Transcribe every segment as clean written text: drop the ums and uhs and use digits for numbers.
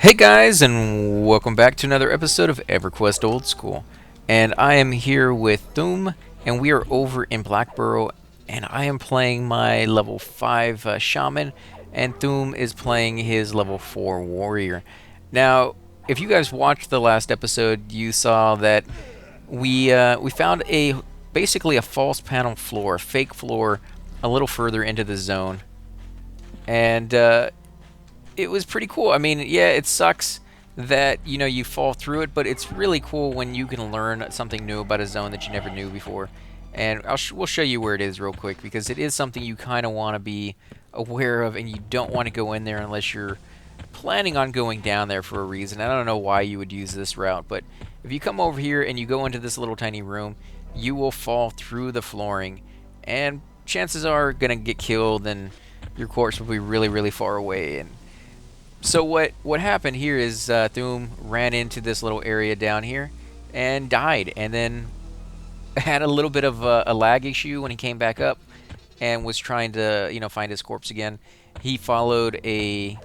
Hey guys, and welcome back to another episode of Everquest Old School. And I am here with Thum, and we are over in BlackBurrow, and I am playing my level 5 Shaman, and Thum is playing his level 4 Warrior. Now, if you guys watched the last episode, you saw that we found basically a false panel floor, a fake floor, a little further into the zone, and it was pretty cool. I mean, yeah, it sucks that you fall through it, but it's really cool when you can learn something new about a zone that you never knew before. And we'll show you where it is real quick because it is something you kind of want to be aware of, and you don't want to go in there unless you're planning on going down there for a reason. I don't know why you would use this route, but if you come over here and you go into this little tiny room, you will fall through the flooring, and chances are gonna get killed, and your corpse will be really, really far away. And so what happened here is Thum ran into this little area down here and died, and then had a little bit of a lag issue when he came back up and was trying to find his corpse again. He followed a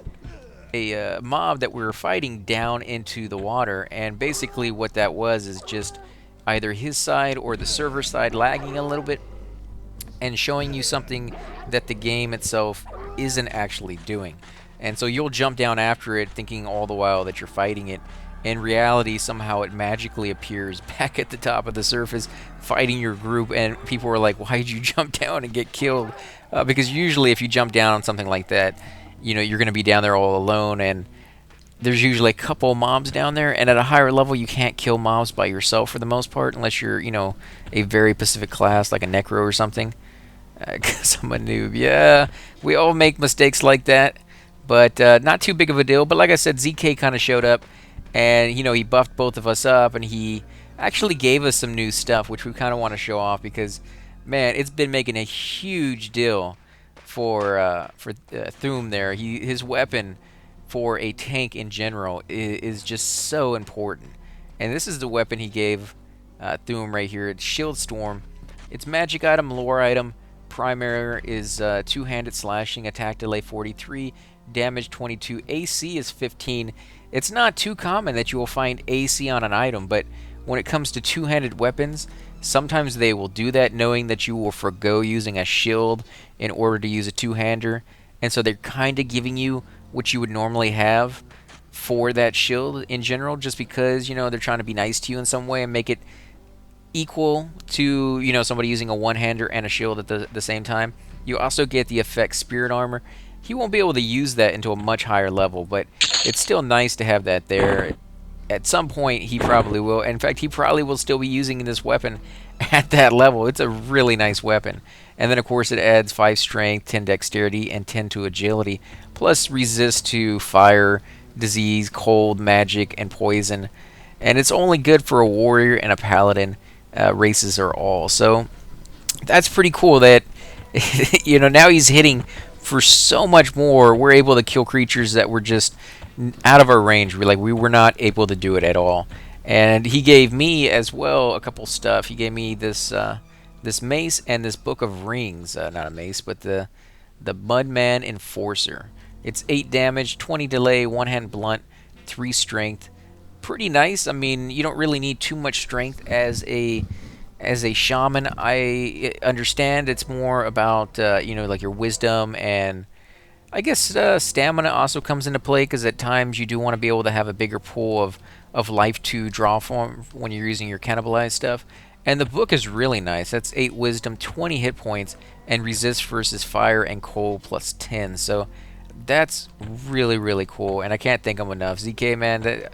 mob that we were fighting down into the water, and basically what that was is just either his side or the server side lagging a little bit and showing you something that the game itself isn't actually doing. And so you'll jump down after it thinking all the while that you're fighting it. In reality, somehow it magically appears back at the top of the surface fighting your group, and people are like, why did you jump down and get killed? Because usually if you jump down on something like that, you're going to be down there all alone, and there's usually a couple mobs down there, and at a higher level you can't kill mobs by yourself for the most part unless you're, a very specific class like a necro or something. Because I'm a noob. Yeah, we all make mistakes like that. But not too big of a deal. But like I said, ZK kind of showed up, and he buffed both of us up, and he actually gave us some new stuff, which we kind of want to show off because, man, it's been making a huge deal for Thum there. His weapon for a tank in general is just so important, and this is the weapon he gave Thum right here. It's Shield Storm. It's magic item, lore item. Primary is two-handed slashing, attack delay 43. Damage 22, AC is 15. It's not too common that you will find AC on an item, but when it comes to two-handed weapons, sometimes they will do that knowing that you will forgo using a shield in order to use a two-hander, and so they're kind of giving you what you would normally have for that shield in general, just because they're trying to be nice to you in some way and make it equal to somebody using a one-hander and a shield at the same time. You also get the effect Spirit Armor. He won't be able to use that into a much higher level, but it's still nice to have that there. At some point, he probably will. In fact, he probably will still be using this weapon at that level. It's a really nice weapon. And then, of course, it adds 5 strength, 10 dexterity, and 10 to agility, plus resist to fire, disease, cold, magic, and poison. And it's only good for a warrior and a paladin. Races are all. So that's pretty cool that now he's hitting for so much more. We're able to kill creatures that were just out of our range. We were not able to do it at all. And he gave me as well a couple stuff. He gave me this this mace and this book of rings. Not a mace, but the Mudman Enforcer. It's 8 damage, 20 delay, 1 hand blunt, 3 strength. Pretty nice. I mean, you don't really need too much strength as a shaman. I understand it's more about like your wisdom, and I guess stamina also comes into play because at times you do want to be able to have a bigger pool of life to draw from when you're using your cannibalized stuff. And the book is really nice. That's 8 wisdom, 20 hit points, and resist versus fire and cold plus 10. So that's really, really cool, and I can't thank him enough. ZK, man,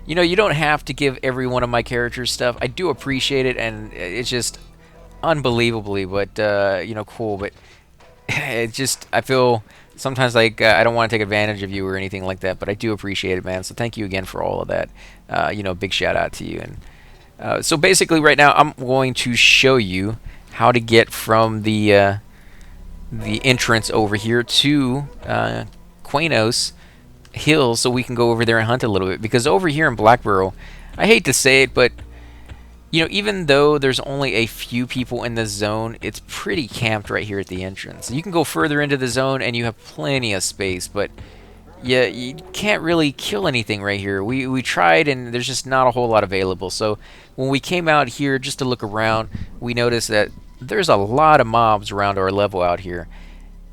you don't have to give every one of my characters stuff. I do appreciate it, and it's just unbelievably, but cool. But it's just, I feel sometimes like I don't want to take advantage of you or anything like that, but I do appreciate it, man. So thank you again for all of that. Big shout out to you. And so basically, right now I'm going to show you how to get from the entrance over here to Quanos Hills, so we can go over there and hunt a little bit. Because over here in BlackBurrow, I hate to say it, but even though there's only a few people in the zone, it's pretty camped right here at the entrance. You can go further into the zone and you have plenty of space, but you can't really kill anything right here. We tried, and there's just not a whole lot available. So when we came out here just to look around, we noticed that there's a lot of mobs around our level out here,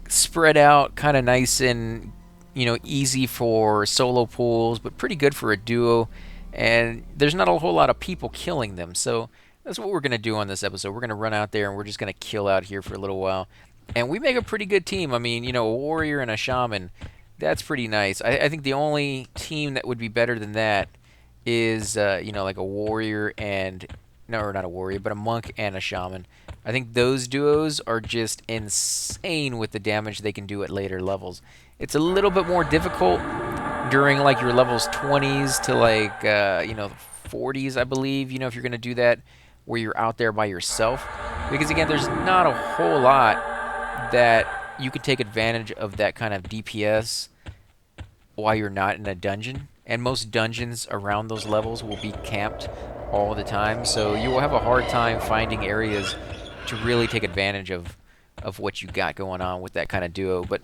spread out, kind of nice and easy for solo pools, but pretty good for a duo. And there's not a whole lot of people killing them, so that's what we're gonna do on this episode. We're gonna run out there and we're just gonna kill out here for a little while, and we make a pretty good team. I mean, a warrior and a shaman. That's pretty nice. I think the only team that would be better than that is, like a warrior and no, or not a warrior, but a monk and a shaman. I think those duos are just insane with the damage they can do at later levels. It's a little bit more difficult during like your levels 20s to like 40s, I believe. If you're gonna do that where you're out there by yourself, because again, there's not a whole lot that you can take advantage of that kind of DPS while you're not in a dungeon. And most dungeons around those levels will be camped all the time, so you will have a hard time finding areas to really take advantage of what you got going on with that kind of duo. But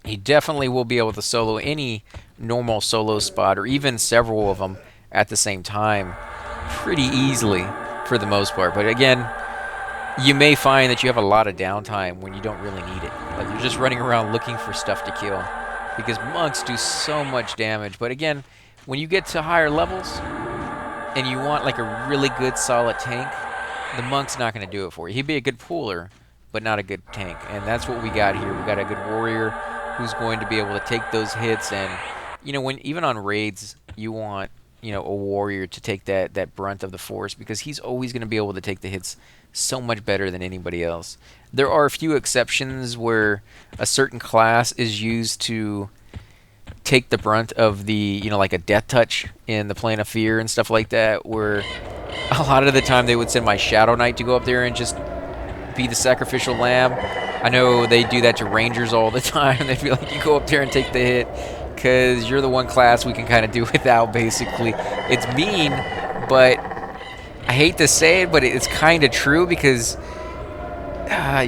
he definitely will be able to solo any normal solo spot, or even several of them at the same time, pretty easily for the most part. But again, you may find that you have a lot of downtime when you don't really need it. Like you're just running around looking for stuff to kill, because monks do so much damage. But again, when you get to higher levels and you want like a really good solid tank, the monk's not going to do it for you. He'd be a good pooler, but not a good tank. And that's what we got here. We got a good warrior who's going to be able to take those hits. And when even on raids, you want a warrior to take that brunt of the force, because he's always going to be able to take the hits so much better than anybody else. There are a few exceptions where a certain class is used to take the brunt of the, like a death touch in the plane of fear and stuff like that, where a lot of the time they would send my Shadow Knight to go up there and just be the sacrificial lamb. I know they do that to rangers all the time. They'd be like, you go up there and take the hit because you're the one class we can kind of do without, basically. It's mean, but I hate to say it, but it's kind of true, because I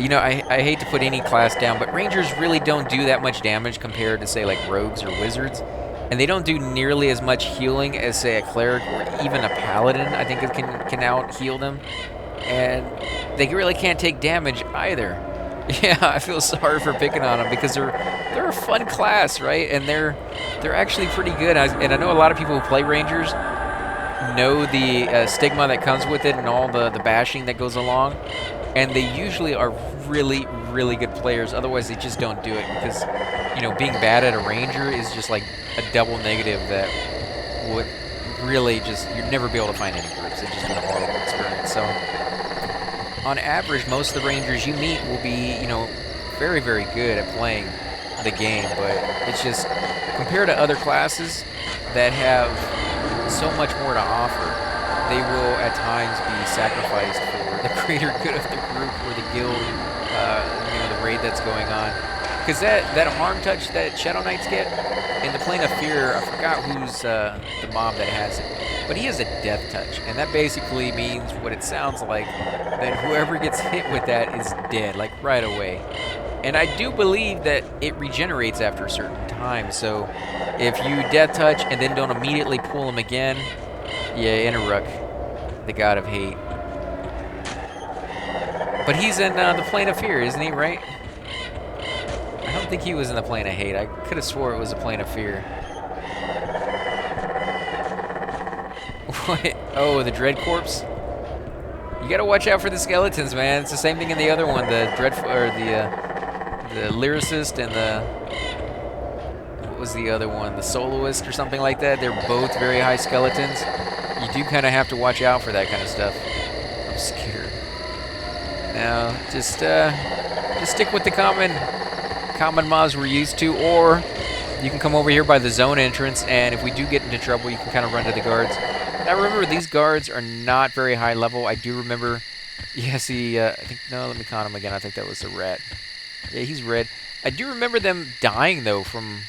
hate to put any class down, but rangers really don't do that much damage compared to, say, like rogues or wizards. And they don't do nearly as much healing as, say, a cleric or even a paladin. I think it can out-heal them. And they really can't take damage either. Yeah, I feel sorry for picking on them, because they're a fun class, right? And they're actually pretty good. And I know a lot of people who play rangers know the stigma that comes with it and all the bashing that goes along. And they usually are really, really good players. Otherwise, they just don't do it, because being bad at a ranger is just like a double negative that would really just, you'd never be able to find any groups. It'd just be a horrible experience. So on average, most of the rangers you meet will be, very, very good at playing the game. But it's just, compared to other classes that have so much more to offer, they will at times be sacrificed for the greater good of the group or the guild, the raid that's going on. Because that harm touch that Shadow Knights get in the plane of fear, I forgot who's the mob that has it, but he has a death touch, and that basically means what it sounds like, that whoever gets hit with that is dead, like right away. And I do believe that it regenerates after a certain time, so if you death touch and then don't immediately pull him again, yeah, Interruck, the god of hate. But he's in the plane of fear, isn't he, right? I don't think he was in the plane of hate. I could have swore it was the plane of fear. What? Oh, the Dread Corpse? You gotta watch out for the skeletons, man. It's the same thing in the other one, the the Lyricist and the... What was the other one? The Soloist or something like that. They're both very high skeletons. You do kind of have to watch out for that kind of stuff. I'm scared. Now, just stick with the common mobs we're used to, or you can come over here by the zone entrance, and if we do get into trouble, you can kind of run to the guards. Now remember, these guards are not very high level. I do remember, yes, I think, no, let me count him again. I think that was the rat. Yeah, he's red. I do remember them dying, though, from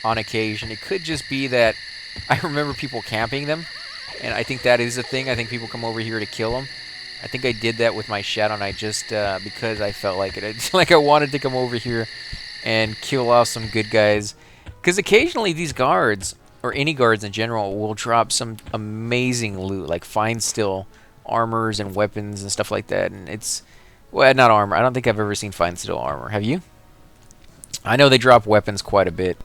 on occasion. It could just be that I remember people camping them, and I think that is a thing. I think people come over here to kill them. I think I did that with my Shadow Knight just because I felt like it. Like I wanted to come over here and kill off some good guys. Because occasionally these guards, or any guards in general, will drop some amazing loot, like fine steel armors and weapons and stuff like that. And it's, well, not armor. I don't think I've ever seen fine steel armor. Have you? I know they drop weapons quite a bit.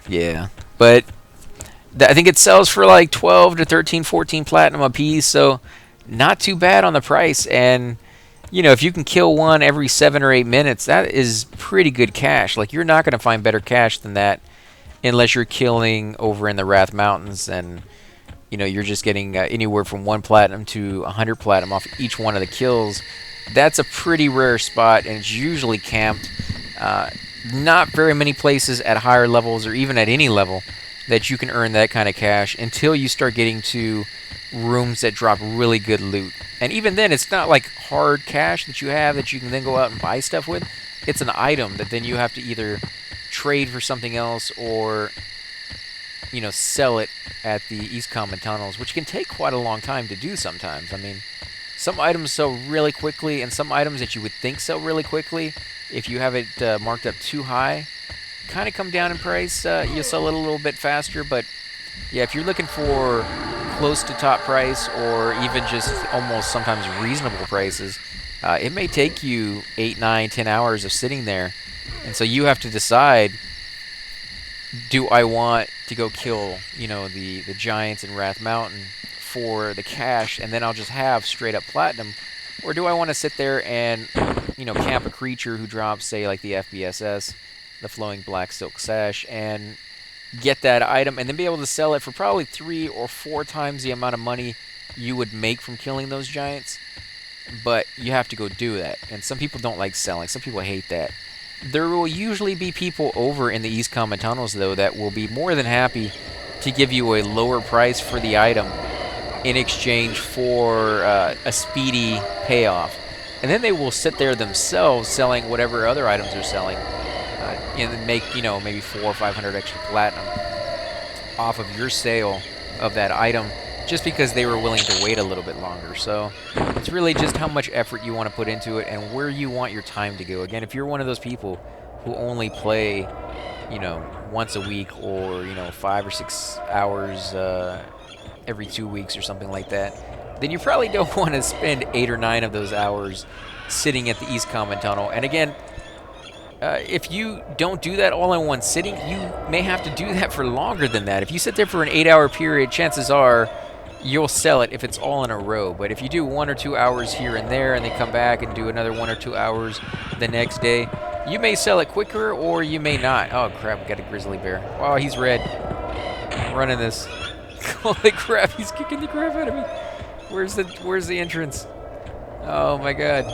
Yeah. But I think it sells for like 12 to 13, 14 platinum a piece, so not too bad on the price. And you know, if you can kill one every 7 or 8 minutes, that is pretty good cash. Like, you're not going to find better cash than that unless you're killing over in the Wrath Mountains, and you know, you're just getting anywhere from 1 platinum to 100 platinum off each one of the kills. That's a pretty rare spot, and it's usually camped. Not very many places at higher levels, or even at any level, that you can earn that kind of cash until you start getting to rooms that drop really good loot. And even then, it's not like hard cash that you have that you can then go out and buy stuff with. It's an item that then you have to either trade for something else, or you know, sell it at the East Common Tunnels, which can take quite a long time to do sometimes. I mean, some items sell really quickly, and some items that you would think sell really quickly, if you have it marked up too high, kind of come down in price. You'll sell it a little bit faster, but yeah, if you're looking for close to top price, or even just almost sometimes reasonable prices, it may take you 8, 9, 10 hours of sitting there. And so you have to decide, do I want to go kill, you know, the giants in Wrath Mountain for the cash, and then I'll just have straight up platinum, or do I want to sit there and, you know, camp a creature who drops, say, like the FBSS, the Flowing Black Silk Sash, and get that item, and then be able to sell it for probably 3 or 4 times the amount of money you would make from killing those giants. But you have to go do that, and some people don't like selling. Some people hate that. There will usually be people over in the East Common Tunnels, though, that will be more than happy to give you a lower price for the item in exchange for a speedy payoff. And then they will sit there themselves selling whatever other items they're selling, and then make, you know, maybe 400 or 500 extra platinum off of your sale of that item, just because they were willing to wait a little bit longer. So it's really just how much effort you want to put into it, and where you want your time to go. Again, if you're one of those people who only play, you know, once a week, or, you know, 5 or 6 hours every 2 weeks or something like that, then you probably don't want to spend 8 or 9 of those hours sitting at the East Common Tunnel. And again, if you don't do that all in one sitting, you may have to do that for longer than that. If you sit there for an 8-hour period, chances are you'll sell it if it's all in a row. But if you do 1 or 2 hours here and there, and then come back and do another 1 or 2 hours the next day, you may sell it quicker, or you may not. Oh crap, we got a grizzly bear. Oh, he's red. I'm running this. Holy crap, he's kicking the crap out of me. Where's the entrance? Oh my god.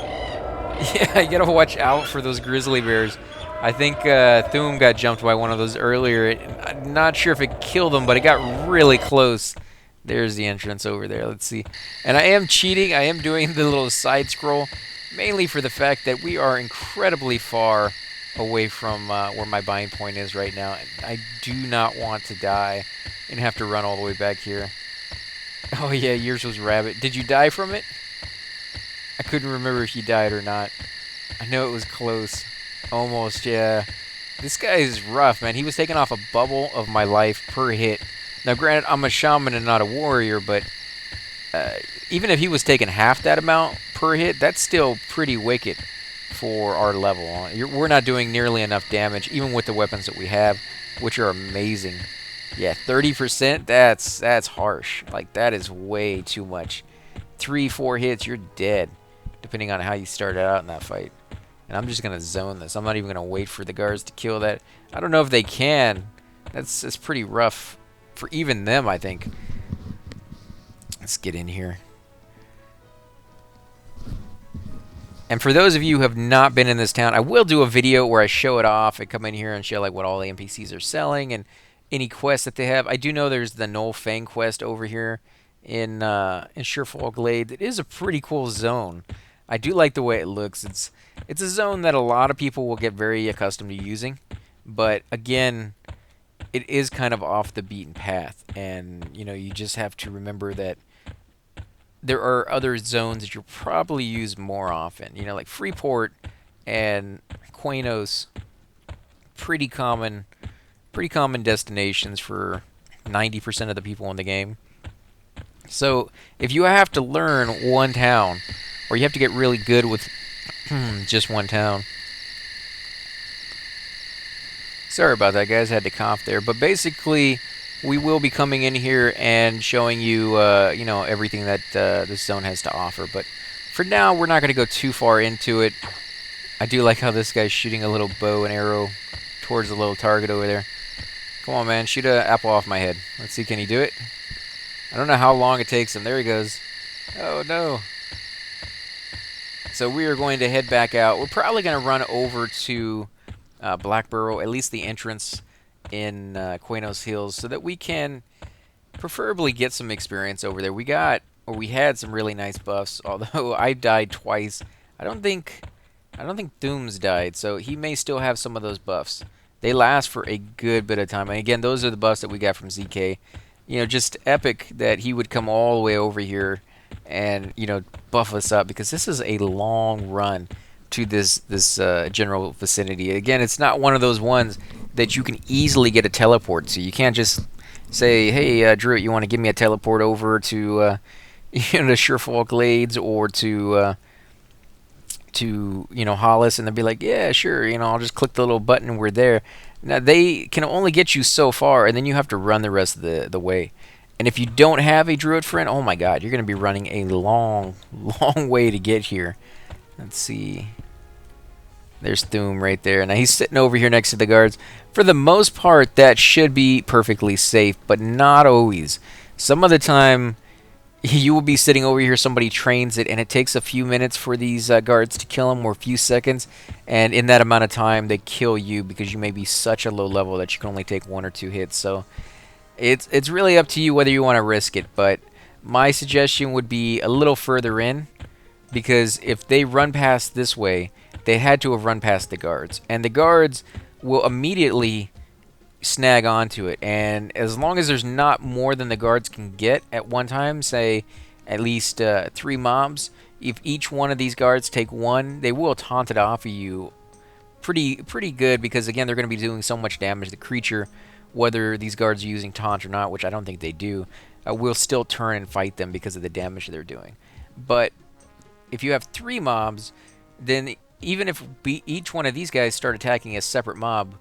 Yeah, you gotta watch out for those grizzly bears. I think Thum got jumped by one of those earlier. I'm not sure if it killed him, but it got really close. There's the entrance over there. Let's see. And I am cheating. I am doing the little side scroll, mainly for the fact that we are incredibly far away from where my buying point is right now. I do not want to die and have to run all the way back here. Oh yeah, yours was rabbit. Did you die from it? I couldn't remember if you died or not. I know it was close. Almost, yeah. This guy is rough, man. He was taking off a bubble of my life per hit. Now, granted, I'm a shaman and not a warrior, but even if he was taking half that amount per hit, that's still pretty wicked for our level. We're not doing nearly enough damage, even with the weapons that we have, which are amazing. Yeah, 30%, that's harsh. Like, that is way too much. 3, 4 hits, you're dead, depending on how you started out in that fight. And I'm just going to zone this. I'm not even going to wait for the guards to kill that. I don't know if they can. That's pretty rough for even them, I think. Let's get in here. And for those of you who have not been in this town, I will do a video where I show it off. I come in here and show like what all the NPCs are selling and any quests that they have. I do know there's the Null Fang quest over here in Surefall Glade. It is a pretty cool zone. I do like the way it looks. It's a zone that a lot of people will get very accustomed to using, but again, it is kind of off the beaten path, and you know, you just have to remember that there are other zones that you'll probably use more often. You know, like Freeport and Quanos, pretty common, pretty common destinations for 90% of the people in the game. So if you have to learn one town, or you have to get really good with just one town. Sorry about that, guys. I had to cough there. But basically, we will be coming in here and showing you, everything that this zone has to offer. But for now, we're not going to go too far into it. I do like how this guy's shooting a little bow and arrow towards the little target over there. Come on, man. Shoot an apple off my head. Let's see, can he do it? I don't know how long it takes him. There he goes. Oh, no. So we are going to head back out. We're probably going to run over to BlackBurrow, at least the entrance in Quanos Hills, so that we can preferably get some experience over there. We had some really nice buffs, although I died twice. I don't think Doom's died, so he may still have some of those buffs. They last for a good bit of time. And again, those are the buffs that we got from ZK. Just epic that he would come all the way over here and buff us up, because this is a long run to this general vicinity. Again, it's not one of those ones that you can easily get a teleport to. You can't just say, hey, Drew, you want to give me a teleport over to the Surefolk Glades or to Hollis, and they'll be like, yeah, sure, I'll just click the little button and we're there. Now, they can only get you so far, and then you have to run the rest of the way. And if you don't have a druid friend, oh my god, you're going to be running a long, long way to get here. Let's see. There's Thoom right there. Now, he's sitting over here next to the guards. For the most part, that should be perfectly safe, but not always. Some of the time, you will be sitting over here, somebody trains it, and it takes a few minutes for these guards to kill him, or a few seconds, and in that amount of time, they kill you because you may be such a low level that you can only take 1 or 2 hits. So it's really up to you whether you want to risk it, but my suggestion would be a little further in, because if they run past this way, they had to have run past the guards, and the guards will immediately snag onto it. And as long as there's not more than the guards can get at one time, say at least 3 mobs, if each one of these guards take 1, they will taunt it off of you pretty good, because again, they're going to be doing so much damage. The creature, whether these guards are using taunt or not, which I don't think they do, will still turn and fight them because of the damage they're doing. But if you have 3 mobs, then even if each one of these guys start attacking a separate mob,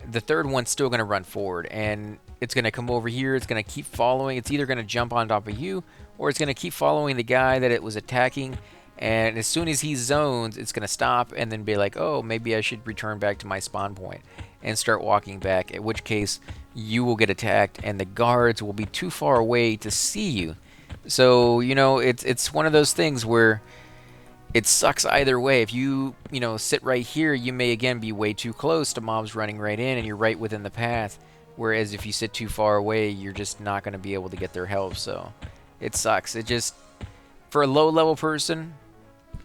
the third one's still going to run forward, and it's going to come over here. It's going to keep following. It's either going to jump on top of you, or it's going to keep following the guy that it was attacking. And as soon as he zones, it's going to stop and then be like, oh, maybe I should return back to my spawn point and start walking back, at which case you will get attacked, and the guards will be too far away to see you. So, it's one of those things where it sucks either way. If you, sit right here, you may again be way too close to mobs running right in, and you're right within the path. Whereas if you sit too far away, you're just not going to be able to get their help. So it sucks. It just, for a low-level person,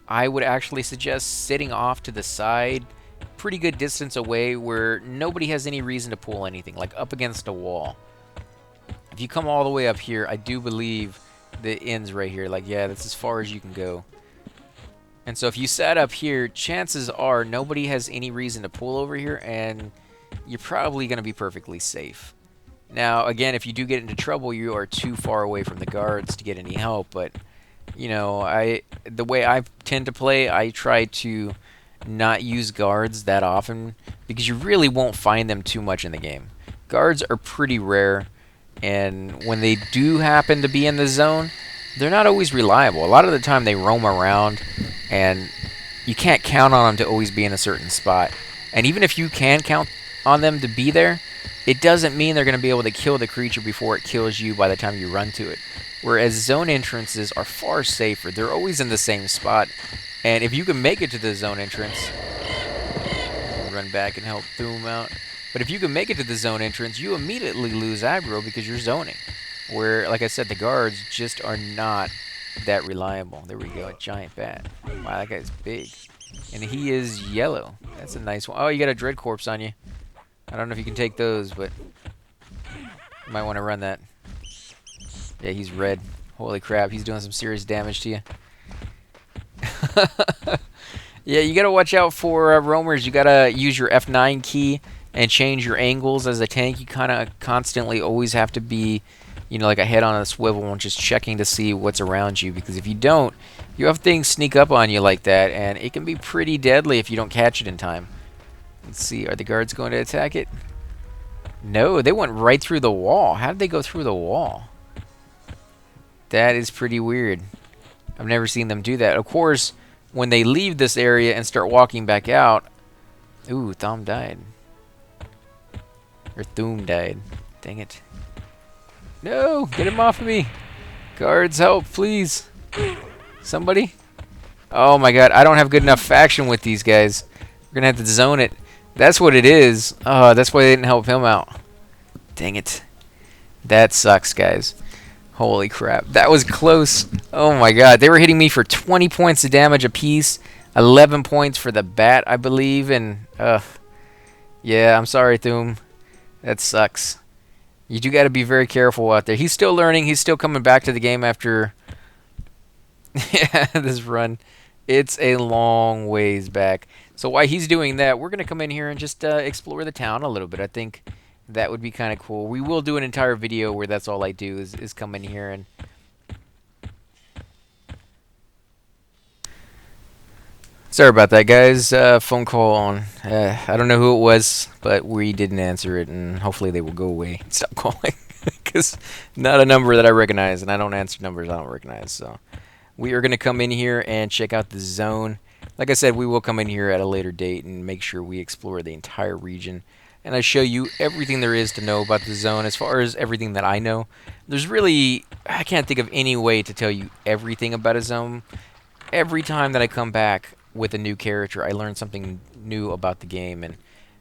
I would actually suggest sitting off to the side, pretty good distance away, where nobody has any reason to pull anything, like up against a wall. If you come all the way up here, I do believe the end's right here. Like, yeah, that's as far as you can go. And so if you sat up here, chances are nobody has any reason to pull over here, and you're probably going to be perfectly safe. Now, again, if you do get into trouble, you are too far away from the guards to get any help. But, the way I tend to play, I try to not use guards that often, because you really won't find them too much in the game. Guards are pretty rare, and when they do happen to be in the zone, they're not always reliable. A lot of the time they roam around, and you can't count on them to always be in a certain spot. And even if you can count on them to be there, it doesn't mean they're going to be able to kill the creature before it kills you by the time you run to it. Whereas zone entrances are far safer. They're always in the same spot. And if you can make it to the zone entrance, run back and help Thoom out. But if you can make it to the zone entrance, you immediately lose aggro because you're zoning. Where, like I said, the guards just are not that reliable. There we go, a giant bat. Wow, that guy's big. And he is yellow. That's a nice one. Oh, you got a dread corpse on you. I don't know if you can take those, but you might want to run that. Yeah, he's red. Holy crap, he's doing some serious damage to you. Yeah, you gotta watch out for roamers. You gotta use your F9 key and change your angles as a tank. You kind of constantly always have to be, like a head on a swivel and just checking to see what's around you. Because if you don't, you have things sneak up on you like that, and it can be pretty deadly if you don't catch it in time. Let's see, are the guards going to attack it? No, they went right through the wall. How did they go through the wall? That is pretty weird. I've never seen them do that. Of course, when they leave this area and start walking back out... Ooh, Thom died. Or Thum died. Dang it. No! Get him off of me! Guards, help, please! Somebody? Oh my god, I don't have good enough faction with these guys. We're gonna have to zone it. That's what it is. Oh, that's why they didn't help him out. Dang it. That sucks, guys. Holy crap. That was close. Oh my god. They were hitting me for 20 points of damage apiece. 11 points for the bat, I believe. And, yeah, I'm sorry, Thum. That sucks. You do got to be very careful out there. He's still learning. He's still coming back to the game after this run. It's a long ways back. So while he's doing that, we're going to come in here and just explore the town a little bit. I think that would be kind of cool. We will do an entire video where that's all I do is come in here and... Sorry about that, guys. Phone call on. I don't know who it was, but we didn't answer it, and hopefully they will go away and stop calling. Because not a number that I recognize, and I don't answer numbers I don't recognize. So we are going to come in here and check out the zone. Like I said, we will come in here at a later date and make sure we explore the entire region. And I show you everything there is to know about the zone as far as everything that I know. There's really... I can't think of any way to tell you everything about a zone. Every time that I come back with a new character, I learn something new about the game. And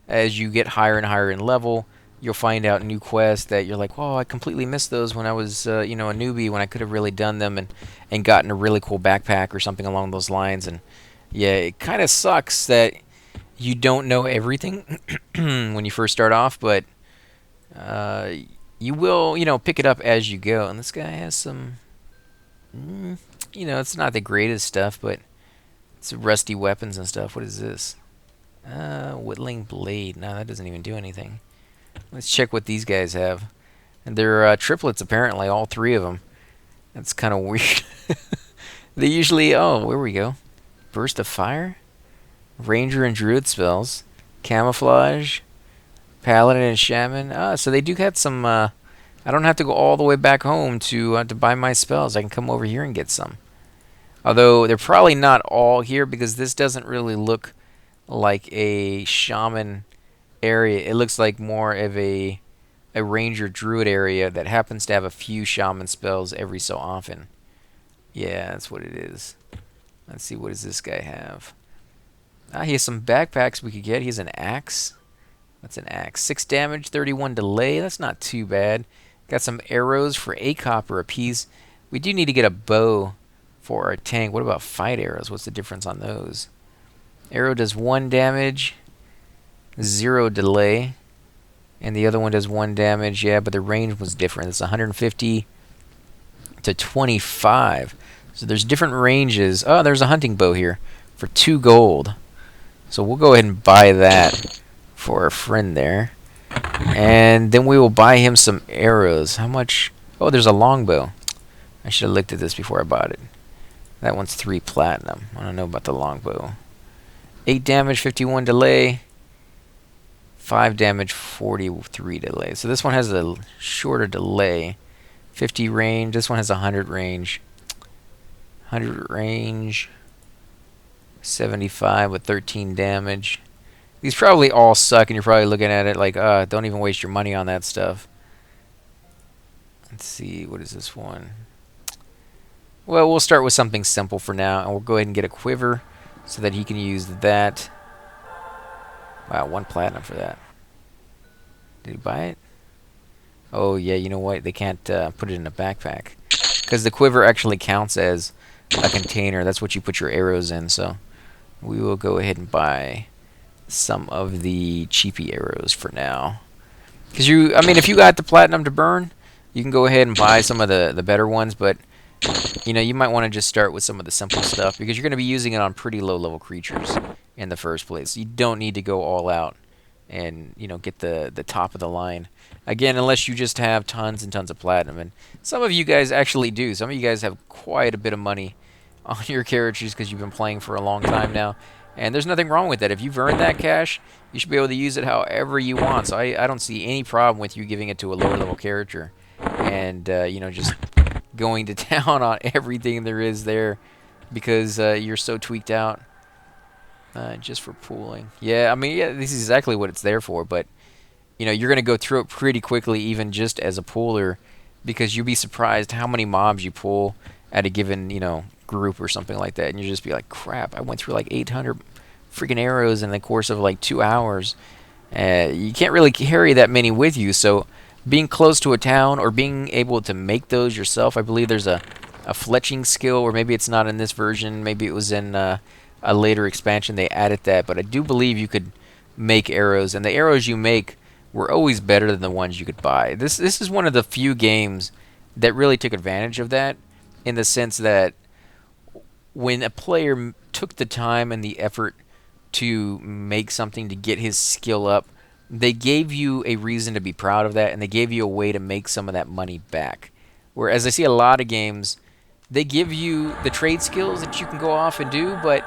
as you get higher and higher in level, you'll find out new quests that you're like, oh, I completely missed those when I was, a newbie, when I could have really done them and gotten a really cool backpack or something along those lines. And yeah, it kind of sucks that you don't know everything when you first start off, but you will, pick it up as you go. And this guy has some, it's not the greatest stuff, but it's rusty weapons and stuff. What is this? Whittling blade. No, that doesn't even do anything. Let's check what these guys have. And they're triplets, apparently, all three of them. That's kind of weird. They usually... Oh, where we go. Burst of fire? Ranger and druid spells. Camouflage. Paladin and shaman. So they do have some... I don't have to go all the way back home to buy my spells. I can come over here and get some. Although they're probably not all here because this doesn't really look like a shaman area. It looks like more of a ranger druid area that happens to have a few shaman spells every so often. Yeah, that's what it is. Let's see, what does this guy have? He has some backpacks we could get. He has an axe. What's an axe? 6 damage, 31 delay. That's not too bad. Got some arrows for 8 copper apiece. We do need to get a bow for our tank. What about fight arrows? What's the difference on those? Arrow does 1 damage, 0 delay, and the other one does 1 damage. Yeah, but the range was different. It's 150 to 25. So there's different ranges. Oh, there's a hunting bow here for 2 gold. So we'll go ahead and buy that for our friend there. And then we will buy him some arrows. How much? Oh, there's a longbow. I should have looked at this before I bought it. That one's 3 platinum. I don't know about the longbow. 8 damage, 51 delay. 5 damage, 43 delay. So this one has a shorter delay. 50 range. This one has 100 range. 100 range. 75 with 13 damage. These probably all suck, and you're probably looking at it like, don't even waste your money on that stuff. Let's see, what is this one? Well, we'll start with something simple for now, and we'll go ahead and get a quiver so that he can use that. Wow, 1 platinum for that. Did he buy it? Oh, yeah, you know what? They can't put it in a backpack because the quiver actually counts as a container. That's what you put your arrows in, so we will go ahead and buy some of the cheapy arrows for now. Because if you got the platinum to burn, you can go ahead and buy some of the better ones, but You know, you might want to just start with some of the simple stuff because you're going to be using it on pretty low level creatures in the first place. You don't need to go all out and, you know, get the top of the line. Again, unless you just have tons and tons of platinum. And some of you guys actually do. Some of you guys have quite a bit of money on your characters because you've been playing for a long time now. And there's nothing wrong with that. If you've earned that cash, you should be able to use it however you want. So I don't see any problem with you giving it to a lower level character and, you know, just going to town on everything there is there because you're so tweaked out just for pooling. Yeah, I mean, yeah, this is exactly what it's there for, but you know, you're going to go through it pretty quickly even just as a pooler because you'll be surprised how many mobs you pull at a given, you know, group or something like that, and you just be like, crap, I went through like 800 freaking arrows in the course of like 2 hours. You can't really carry that many with you, so being close to a town or being able to make those yourself, I believe there's a fletching skill, or maybe it's not in this version, maybe it was in a later expansion they added that, but I do believe you could make arrows, and the arrows you make were always better than the ones you could buy. This is one of the few games that really took advantage of that, in the sense that when a player took the time and the effort to make something to get his skill up, they gave you a reason to be proud of that, and they gave you a way to make some of that money back. Whereas I see a lot of games, they give you the trade skills that you can go off and do, but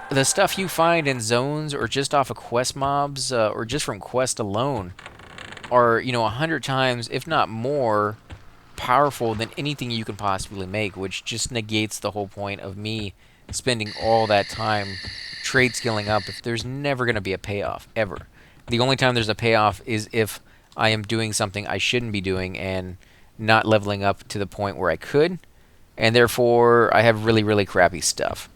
the stuff you find in zones or just off of quest mobs or just from quest alone are, you know, 100 times, if not more, powerful than anything you can possibly make, which just negates the whole point of me spending all that time trade skilling up if there's never going to be a payoff, ever. The only time there's a payoff is if I am doing something I shouldn't be doing and not leveling up to the point where I could, and therefore I have really, really crappy stuff.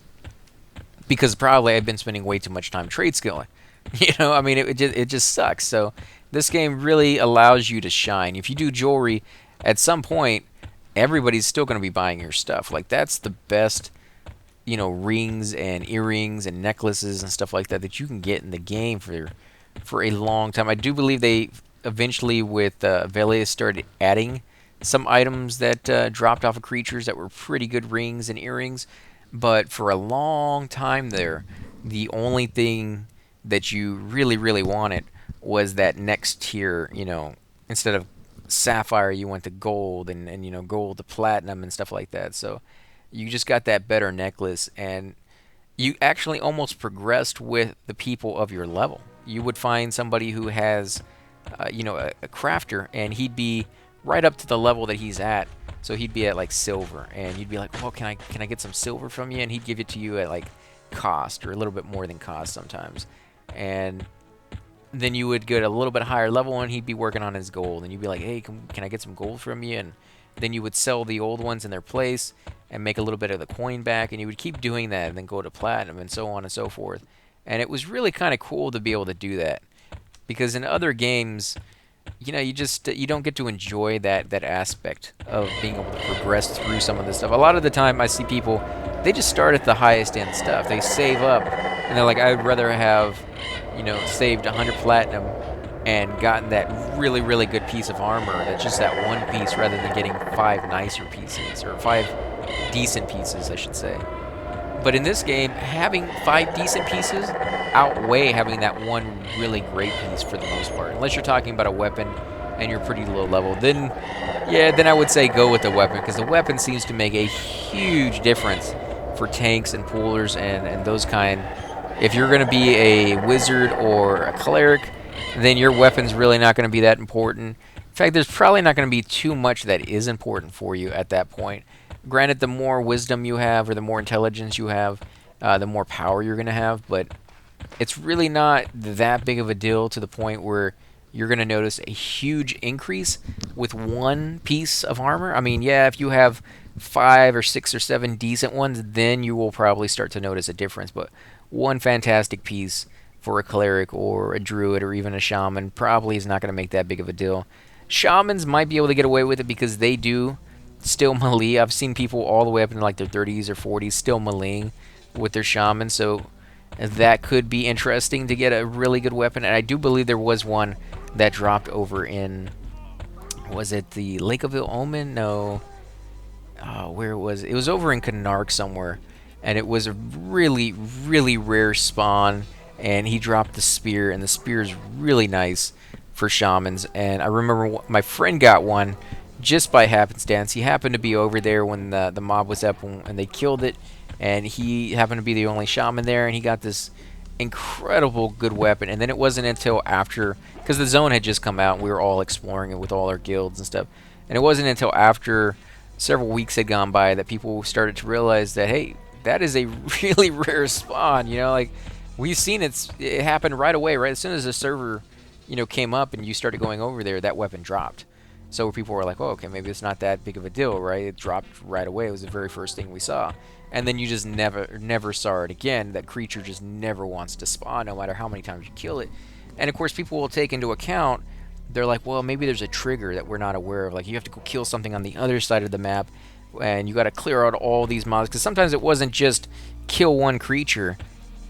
Because probably I've been spending way too much time trade skilling. You know, I mean, it just sucks. So this game really allows you to shine. If you do jewelry, at some point, everybody's still going to be buying your stuff. Like, that's the best, you know, rings and earrings and necklaces and stuff like that that you can get in the game for a long time. I do believe they eventually, with Velius, started adding some items that dropped off of creatures that were pretty good rings and earrings. But for a long time there, the only thing that you really, really wanted was that next tier, you know, instead of sapphire, you went to gold and you know, gold to platinum and stuff like that. So you just got that better necklace, and you actually almost progressed with the people of your level. You would find somebody who has, you know, a crafter, and he'd be right up to the level that he's at. So he'd be at like silver, and you'd be like, "Well, can I get some silver from you?" And he'd give it to you at like cost, or a little bit more than cost sometimes. And then you would get a little bit higher level, and he'd be working on his gold, and you'd be like, "Hey, can I get some gold from you?" And then you would sell the old ones in their place and make a little bit of the coin back, and you would keep doing that, and then go to platinum, and so on and so forth. And it was really kind of cool to be able to do that, because in other games, you know, you don't get to enjoy that aspect of being able to progress through some of this stuff. A lot of the time I see people, they just start at the highest end stuff. They save up and they're like, I'd rather have, you know, saved 100 platinum and gotten that really, really good piece of armor that's just that one piece, rather than getting 5 nicer pieces, or 5 decent pieces, I should say. But in this game, having 5 decent pieces outweigh having that one really great piece for the most part. Unless you're talking about a weapon and you're pretty low level, then yeah, then I would say go with the weapon, because the weapon seems to make a huge difference for tanks and poolers and those kind. If you're going to be a wizard or a cleric, then your weapon's really not going to be that important. In fact, there's probably not going to be too much that is important for you at that point. Granted, the more wisdom you have, or the more intelligence you have, the more power you're going to have, but it's really not that big of a deal to the point where you're going to notice a huge increase with one piece of armor. I mean, yeah, if you have 5 or 6 or 7 decent ones, then you will probably start to notice a difference, but one fantastic piece for a cleric or a druid or even a shaman probably is not going to make that big of a deal. Shamans might be able to get away with it because they do still melee. I've seen people all the way up into like their 30s or 40s still meleeing with their shaman, so that could be interesting to get a really good weapon. And I do believe there was one that dropped over in, was it the Lake of Ill Omen? No, where was it? It was over in Canark somewhere, and it was a really, really rare spawn. And he dropped the spear, and the spear is really nice for shamans. And I remember my friend got one just by happenstance. He happened to be over there when the mob was up and they killed it, and he happened to be the only shaman there, and he got this incredible good weapon. And then it wasn't until after, because the zone had just come out and we were all exploring it with all our guilds and stuff, and it wasn't until after several weeks had gone by that people started to realize that, hey, that is a really rare spawn. Like we've seen it happened right away, right as soon as the server came up and you started going over there, that weapon dropped. So people were like, oh, okay, maybe it's not that big of a deal, right? It dropped right away. It was the very first thing we saw. And then you just never saw it again. That creature just never wants to spawn, no matter how many times you kill it. And of course, people will take into account, they're like, well, maybe there's a trigger that we're not aware of. Like, you have to go kill something on the other side of the map, and you got to clear out all these mobs. Because sometimes it wasn't just kill one creature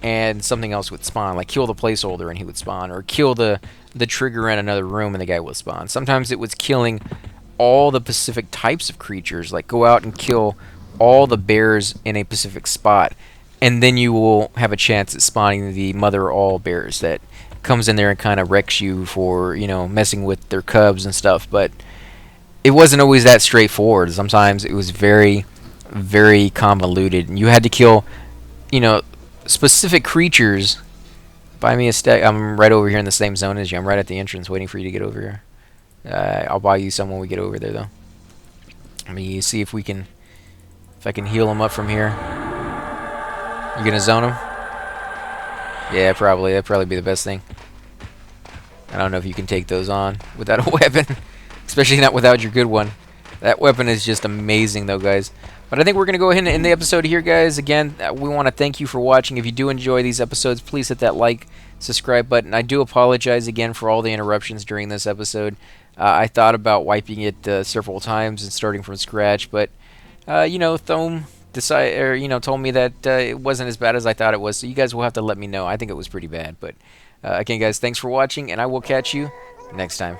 and something else would spawn, like kill the placeholder and he would spawn, or kill the trigger in another room and the guy would spawn. Sometimes it was killing all the specific types of creatures, like go out and kill all the bears in a specific spot, and then you will have a chance at spawning the mother of all bears that comes in there and kind of wrecks you for messing with their cubs and stuff. But it wasn't always that straightforward. Sometimes it was very, very convoluted, and you had to kill you know specific creatures. Buy me a stack. I'm right over here in the same zone as you. I'm right at the entrance waiting for you to get over here. I'll buy you some when we get over there, though. Let me see if I can heal him up from here. You gonna zone him? Yeah, probably. That'd probably be the best thing. I don't know if you can take those on without a weapon. Especially not without your good one. That weapon is just amazing, though, guys. But I think we're going to go ahead and end the episode here, guys. Again, we want to thank you for watching. If you do enjoy these episodes, please hit that like, subscribe button. I do apologize again for all the interruptions during this episode. I thought about wiping it several times and starting from scratch, but, Thome told me that it wasn't as bad as I thought it was, so you guys will have to let me know. I think it was pretty bad. But, again, guys, thanks for watching, and I will catch you next time.